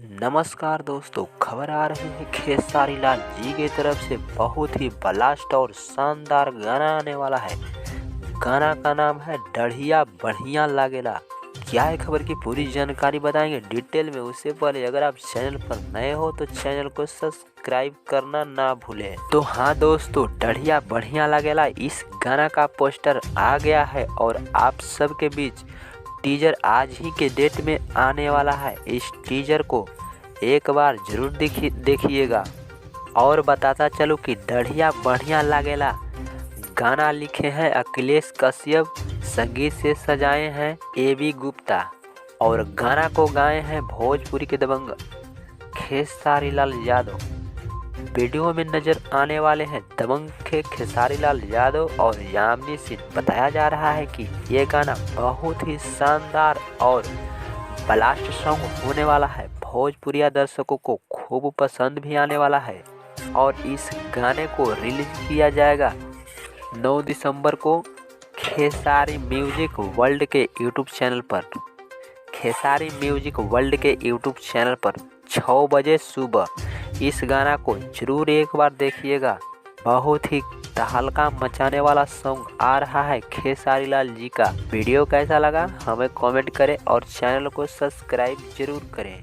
नमस्कार दोस्तों, खबर आ रही है खेसारी लाल जी की तरफ से बहुत ही ब्लास्ट और शानदार गाना आने वाला है। गाना का नाम है बढ़िया बढ़िया लागेला। क्या है खबर की पूरी जानकारी बताएंगे डिटेल में। उससे पहले अगर आप चैनल पर नए हो तो चैनल को सब्सक्राइब करना ना भूलें। तो हाँ दोस्तों, बढ़िया बढ़िया लागेला इस गाना का पोस्टर आ गया है और आप सबके बीच टीजर आज ही के डेट में आने वाला है। इस टीजर को एक बार जरूर देखिएगा। और बताता चलो कि बढ़िया बढ़िया लागेला गाना लिखे हैं अखिलेश कश्यप, संगीत से सजाए हैं AB गुप्ता और गाना को गाए हैं भोजपुरी के दबंग खेसारी लाल यादव। वीडियो में नजर आने वाले हैं दबंग के खेसारी लाल यादव और यामिनी सिंह। बताया जा रहा है कि ये गाना बहुत ही शानदार और ब्लास्ट सॉन्ग होने वाला है। भोजपुरिया दर्शकों को खूब पसंद भी आने वाला है और इस गाने को रिलीज किया जाएगा 9 दिसंबर को खेसारी म्यूजिक वर्ल्ड के यूट्यूब चैनल पर। खेसारी म्यूजिक वर्ल्ड के यूट्यूब चैनल पर 6 बजे सुबह। इस गाना को जरूर एक बार देखिएगा। बहुत ही तहलका मचाने वाला सॉन्ग आ रहा है खेसारी लाल जी का। वीडियो कैसा लगा हमें कमेंट करें और चैनल को सब्सक्राइब जरूर करें।